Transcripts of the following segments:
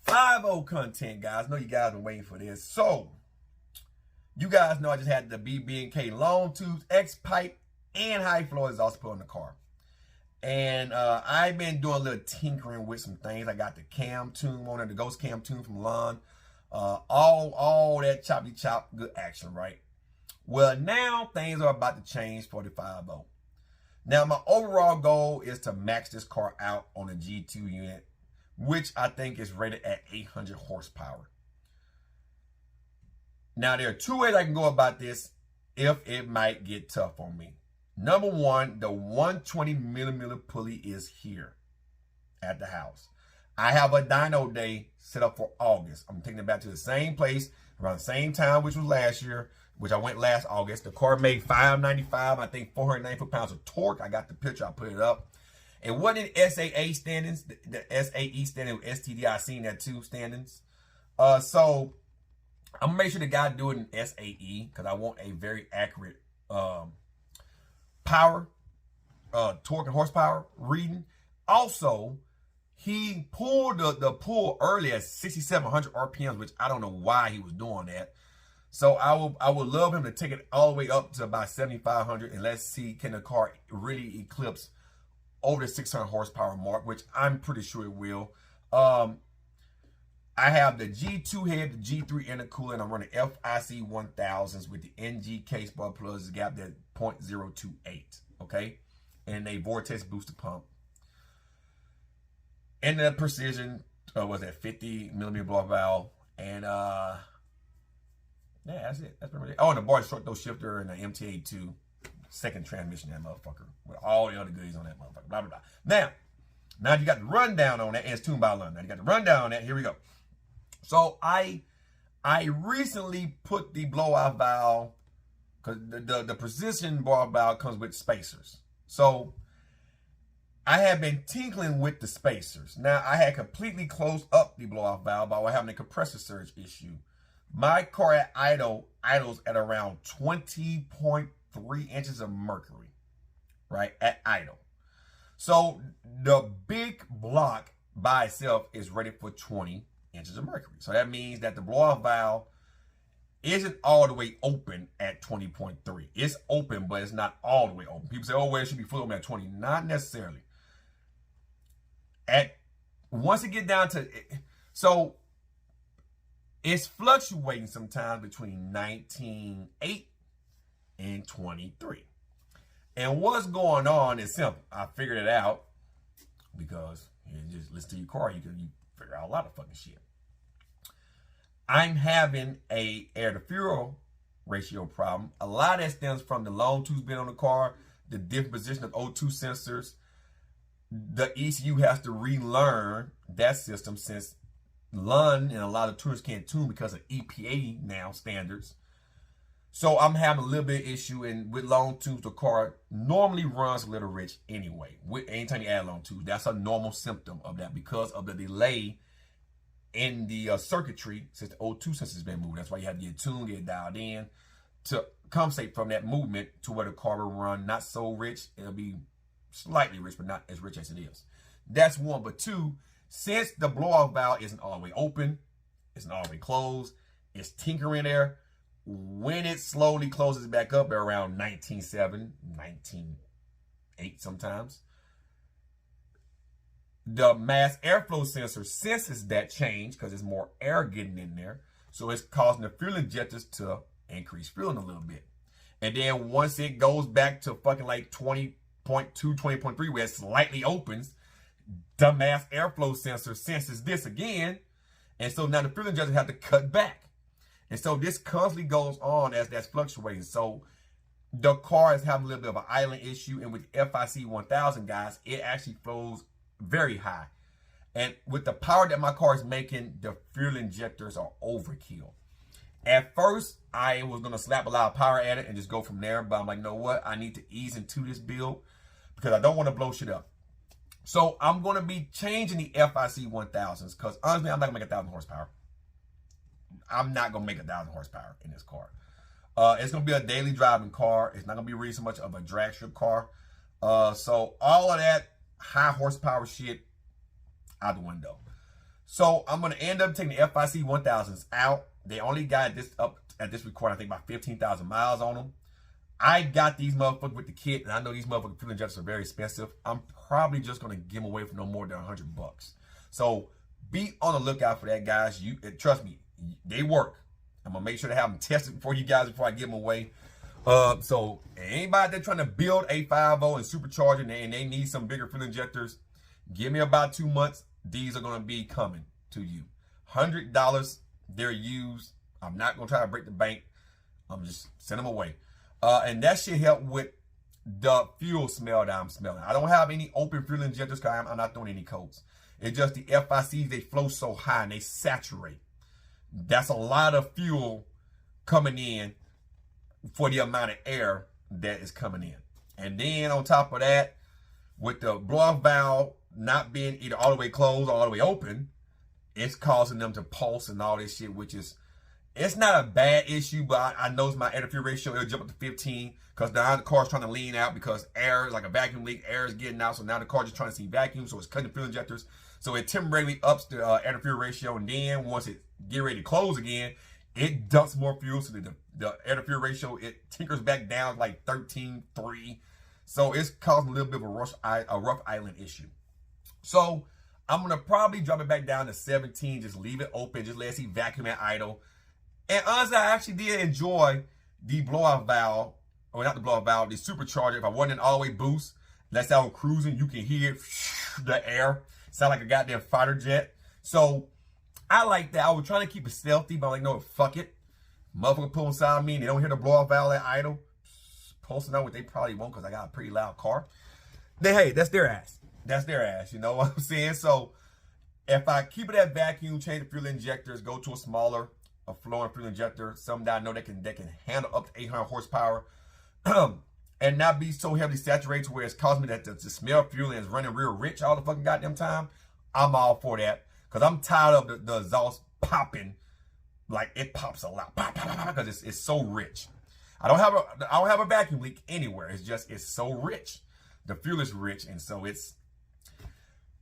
5-0 content, guys. I know you guys been waiting for this. So, you guys know I just had the BB&K long tubes, X-pipe, and high flow exhaust put on the car. And I've been doing a little tinkering with some things. I got the cam tune on it, the ghost cam tune from Lon. All that choppy chop, good action, right? Well, now things are about to change for the 5-0. Now, my overall goal is to max this car out on a G2 unit, which I think is rated at 800 horsepower. Now, there are two ways I can go about this if it might get tough on me. Number one, the 120mm pulley is here at the house. I have a dyno day set up for August. I'm taking it back to the same place around the same time, which was last year, which I went last August. The car made 595, I think 490 foot-pounds of torque. I got the picture, I put it up. It wasn't in SAA standings, the SAE standing with STD. I seen that too, standings. So I'm gonna make sure the guy do it in SAE because I want a very accurate power, torque and horsepower reading. Also, he pulled the pull early at 6,700 RPMs, which I don't know why he was doing that. So I would love him to take it all the way up to about 7,500, and let's see, can the car really eclipse over the 600 horsepower mark, which I'm pretty sure it will. I have the G2 head, the G3 intercooler, and I'm running FIC 1000s with the NGK spark plugs gapped at 0.028, okay? And a vortex booster pump. And the precision was at 50mm blow valve. And yeah, that's it. That's pretty much it. Oh, and the bar short throw shifter and the MTA2 second transmission, that motherfucker, with all the other goodies on that motherfucker. Blah, blah, blah. Now you got the rundown on that, and it's tuned by London. Now you got the rundown on that. Here we go. So I recently put the blowout valve, because the precision blowout valve comes with spacers. So I have been tinkling with the spacers. Now I had completely closed up the blowout valve, but I was having a compressor surge issue. My car at idles at around 20.3 inches of mercury, right, at idle. So the big block by itself is rated for 20 inches of mercury. So that means that the blowout valve isn't all the way open at 20.3. It's open, but it's not all the way open. People say, oh, well, it should be fully open at 20. Not necessarily. Once it get down to, so it's fluctuating sometimes between 19.8 and 23. And what's going on is simple. I figured it out because you just listen to your car, you figure out a lot of fucking shit. I'm having a air to fuel ratio problem. A lot of that stems from the long tubes being on the car, the different position of O2 sensors. The ECU has to relearn that system since Lund and a lot of tuners can't tune because of EPA now standards. So I'm having a little bit of issue, and with long tubes, the car normally runs a little rich anyway. Anytime you add long tubes, that's a normal symptom of that because of the delay in the circuitry since the O2 sensor has been moved. That's why you have to get tuned, get dialed in to compensate from that movement to where the car will run not so rich. It'll be slightly rich, but not as rich as it is. That's one. But two, since the blowout valve isn't all the way open, isn't all the way closed, it's tinkering there. When it slowly closes back up at around 19.7, 19.8 sometimes, the mass airflow sensor senses that change because there's more air getting in there. So it's causing the fuel injectors to increase fueling a little bit. And then once it goes back to fucking like 20.2, 20.3, where it slightly opens, the mass airflow sensor senses this again. And so now the fuel injectors have to cut back. And so this constantly goes on as that's fluctuating. So the car is having a little bit of an idling issue. And with FIC 1000, guys, it actually flows very high. And with the power that my car is making, the fuel injectors are overkill. At first, I was going to slap a lot of power at it and just go from there. But I'm like, you know what? I need to ease into this build because I don't want to blow shit up. So I'm going to be changing the FIC 1000s because honestly, I'm not going to make 1,000 horsepower. I'm not going to make 1,000 horsepower in this car. It's going to be a daily driving car. It's not going to be really so much of a drag strip car. So all of that high horsepower shit out the window. So I'm going to end up taking the FIC 1000s out. They only got this up at this recording, I think about 15,000 miles on them. I got these motherfuckers with the kit, and I know these motherfucking fuel injectors are very expensive. I'm probably just going to give them away for no more than $100. So be on the lookout for that, guys. Trust me, they work. I'm going to make sure to have them tested for you guys before I give them away. So anybody that's trying to build a 5.0 and supercharge it and they need some bigger fuel injectors, give me about 2 months. These are going to be coming to you. $100, they're used. I'm not going to try to break the bank. I'm just send them away. And that should help with the fuel smell that I'm smelling. I don't have any open fuel injectors because I'm not throwing any coats. It's just the FICs, they flow so high and they saturate. That's a lot of fuel coming in for the amount of air that is coming in. And then on top of that, with the blow-off valve not being either all the way closed or all the way open, it's causing them to pulse and all this shit, which is, it's not a bad issue, but I noticed my air to fuel ratio, it'll jump up to 15 because now the car's trying to lean out because air is like a vacuum leak, air is getting out, so now the car just trying to see vacuum, so it's cutting the fuel injectors. So it temporarily ups the air to fuel ratio, and then once it get ready to close again, it dumps more fuel, so the air to fuel ratio, it tinkers back down like 13.3. So it's causing a little bit of a rough island issue. So I'm going to probably drop it back down to 17, just leave it open, just let it see vacuum at idle. And honestly, I actually did enjoy the blow-off valve, or not the blow-off valve, the supercharger. If I wasn't in all-way boost, let's say I'm cruising, you can hear the air. Sound like a goddamn fighter jet. So I like that. I was trying to keep it stealthy, but I'm like, no, fuck it. Motherfucker pull inside me and they don't hear the blow-off valve at idle. Posting out what they probably won't because I got a pretty loud car. Then, hey, that's their ass. That's their ass, you know what I'm saying? So if I keep it at vacuum, change the fuel injectors, go to a smaller, a flowing fuel injector, something that I know that can handle up to 800 horsepower, and not be so heavily saturated where it's causing me to smell fuel and it's running real rich all the fucking goddamn time, I'm all for that. Because I'm tired of the exhaust popping like it pops a lot. Because it's so rich. I don't have a vacuum leak anywhere. It's just, it's so rich. The fuel is rich, and so it's,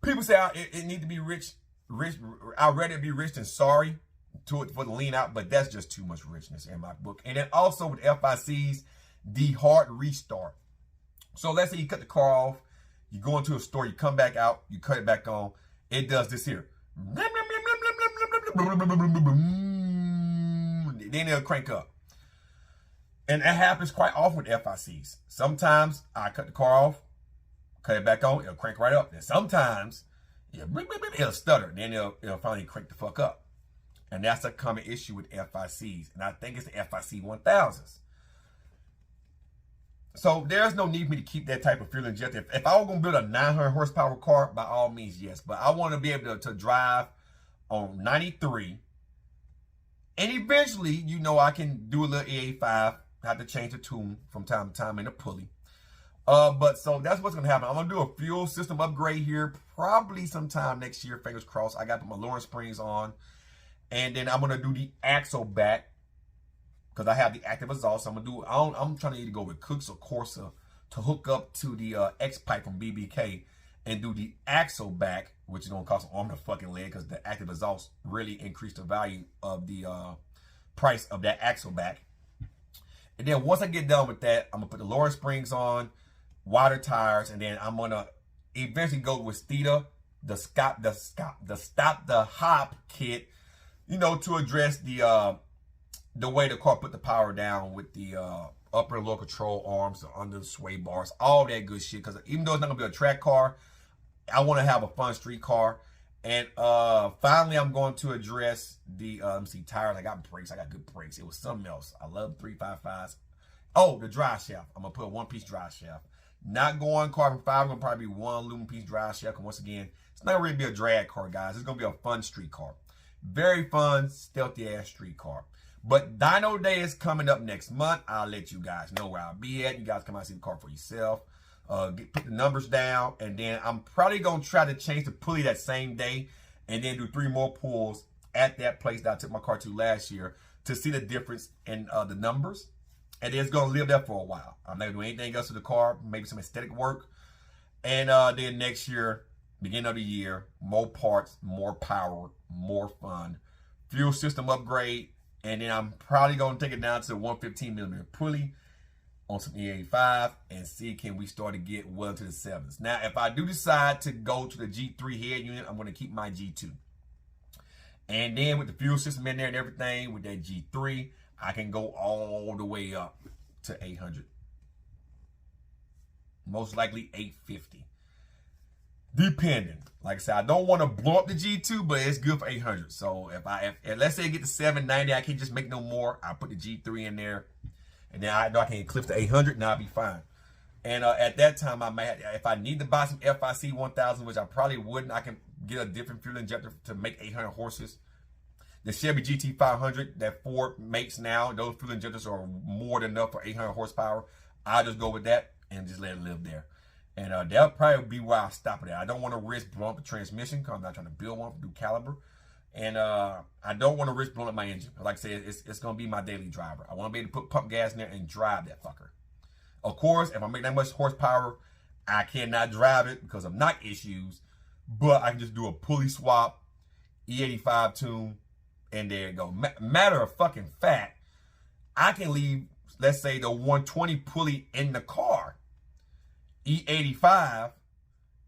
people say it need to be rich. I'd rather be rich than sorry for the lean out, but that's just too much richness in my book. And then also with FICs, the hard restart. So let's say you cut the car off, you go into a store, you come back out, you cut it back on. It does this here. Then it'll crank up. And that happens quite often with FICs. Sometimes I cut the car off, cut it back on, it'll crank right up. And sometimes it'll stutter, then it'll finally crank the fuck up. And that's a common issue with FICs. And I think it's the FIC 1000s. So there's no need for me to keep that type of fuel injector. If I was going to build a 900 horsepower car, by all means, yes. But I want to be able to drive on 93. And eventually, you know, I can do a little EA5. Have to change the tune from time to time in the pulley. But so that's what's going to happen. I'm going to do a fuel system upgrade here probably sometime next year. Fingers crossed. I got to put my lowering springs on. And then I'm going to do the axle back because I have the active exhaust. So I'm going to do, I'm trying to either go with Cooks or Corsa to hook up to the X pipe from BBK and do the axle back, which is going to cost an arm and a fucking leg because the active exhaust really increased the value of the price of that axle back. And then once I get done with that, I'm going to put the lower springs on, wider tires, and then I'm going to eventually go with Steeda, the stop the hop kit, you know, to address the way the car put the power down with the upper and lower control arms, the under the sway bars, all that good shit. Because even though it's not going to be a track car, I want to have a fun street car. And finally, I'm going to address the, let me see, tires. I got brakes. I got good brakes. It was something else. I love 355s. Oh, the drive shaft. I'm going to put a one-piece drive shaft. Not going carbon fiber. Going to probably be one aluminum piece drive shaft. And once again, it's not really be a drag car, guys. It's going to be a fun street car. Very fun, stealthy-ass street car. But Dyno Day is coming up next month. I'll let you guys know where I'll be at. You guys come out and see the car for yourself. Put the numbers down, and then I'm probably going to try to change the pulley that same day and then do 3 more pulls at that place that I took my car to last year to see the difference in the numbers. And then it's going to live there for a while. I'm not going to do anything else to the car, maybe some aesthetic work. And then next year, beginning of the year, more parts, more power, more fun, fuel system upgrade, and then I'm probably going to take it down to the 115 millimeter pulley on some E85 and see can we start to get well into the 7s. Now, if I do decide to go to the G3 head unit, I'm going to keep my G2. And then with the fuel system in there and everything, with that G3, I can go all the way up to 800. Most likely 850. Depending. Like I said, I don't want to blow up the G2, but it's good for 800. So if let's say I get to 790, I can't just make no more. I put the G3 in there. And then I know I can eclipse the 800, now I'll be fine. And at that time, I might have, if I need to buy some FIC 1000, which I probably wouldn't, I can get a different fuel injector to make 800 horses. The Chevy GT 500 that Ford makes now, those fuel injectors are more than enough for 800 horsepower. I'll just go with that and just let it live there. And that'll probably be where I stop it at. I don't want to risk blowing up the transmission because I'm not trying to build one for new caliber. And I don't want to risk blowing up my engine. Like I said, it's going to be my daily driver. I want to be able to put pump gas in there and drive that fucker. Of course, if I make that much horsepower, I cannot drive it because of knock issues. But I can just do a pulley swap, E85 tune, and there you go. Matter of fucking fact, I can leave, let's say, the 120 pulley in the car, E85,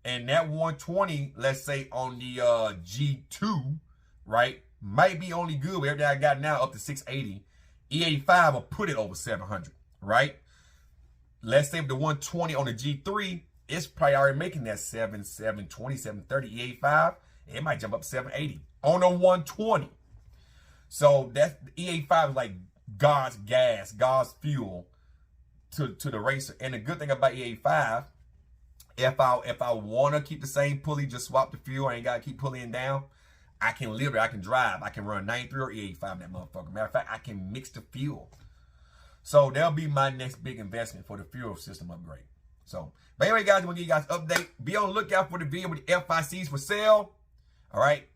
and that 120, let's say, on the G2, right, might be only good with everything I got now up to 680. E85 will put it over 700, right? Let's say the 120 on the G3, it's probably already making that 720, 730. E85, it might jump up 780 on a 120. So that's E85 is like God's gas, God's fuel to the racer. And the good thing about E85, if I want to keep the same pulley, just swap the fuel, I ain't got to keep pulling down, I can live there, I can drive. I can run 93 or E85 in that motherfucker. Matter of fact, I can mix the fuel. So that'll be my next big investment for the fuel system upgrade. So, but anyway, guys, I want to give you guys an update. Be on the lookout for the video with the FICs for sale. All right.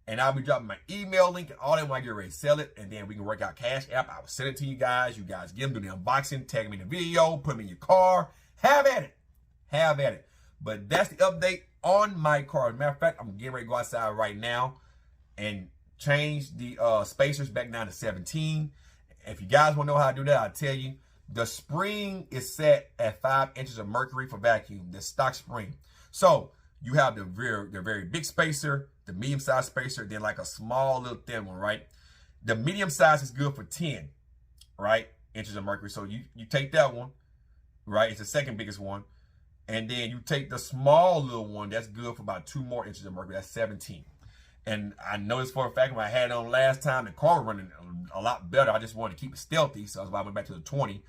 And I'll be dropping my email link and all that when I get ready to sell it. And then we can work out Cash App. I will send it to you guys. You guys get them, do the unboxing, tag me in the video, put them in your car. Have at it. Have at it. But that's the update on my car. As a matter of fact, I'm getting ready to go outside right now and change the spacers back down to 17. If you guys want to know how to do that, I'll tell you. The spring is set at 5 inches of mercury for vacuum, the stock spring. So you have the very big spacer, the medium size spacer, then like a small little thin one, right? The medium size is good for 10, right, inches of mercury. So you take that one, right? It's the second biggest one. And then you take the small little one, that's good for about 2 more inches of mercury. That's 17. And I know this for a fact when I had it on last time, the car was running a lot better. I just wanted to keep it stealthy, so that's why I went back to the 20.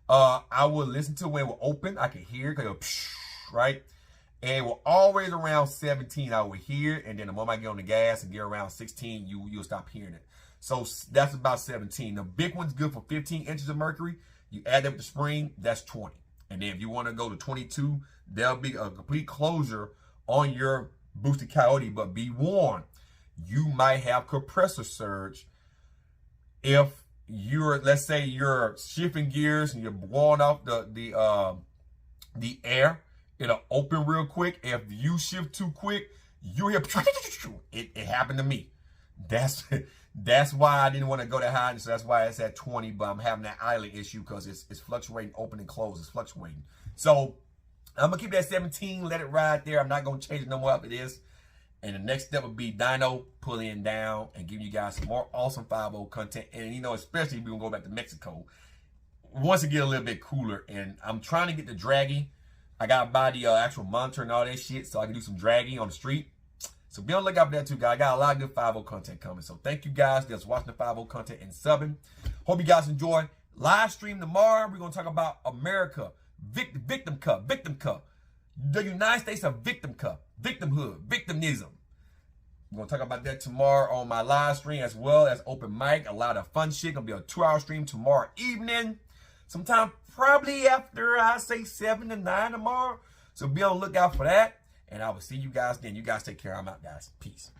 I would listen to when it will open. I could hear it, cause it will, right? And it will always around 17. I would hear it, and then the moment I get on the gas and get around 16, you'll stop hearing it. So that's about 17. The big one's good for 15 inches of mercury. You add that with the spring, that's 20. And then if you want to go to 22, there'll be a complete closure on your boosted coyote. But be warned, you might have compressor surge if you're, let's say you're shifting gears and you're blowing off the air. It'll open real quick. If you shift too quick, you hear it happened to me. That's why I didn't want to go that high. So that's why it's at 20, but I'm having that idling issue because it's fluctuating, open and close. It's fluctuating. So I'm going to keep that 17, let it ride there. I'm not going to change it no more after this. And the next step would be dyno, pulling down, and giving you guys some more awesome 5.0 content. And, you know, especially if we're going to go back to Mexico, once it get a little bit cooler. And I'm trying to get the draggy. I got to buy the actual monitor and all that shit so I can do some dragging on the street. So be on the lookout for that too, guys. I got a lot of good 5.0 content coming. So thank you guys that's watching the 5.0 content and subbing. Hope you guys enjoy. Live stream tomorrow. We're going to talk about America. Victim Cup. Victim Cup. The United States of Victim Cup. Victimhood. Victimism. We're going to talk about that tomorrow on my live stream as well as open mic. A lot of fun shit. Going to be a 2-hour stream tomorrow evening. Sometime probably after, I say, 7 to 9 tomorrow. So be on the lookout for that. And I will see you guys then. You guys take care. I'm out, guys. Peace.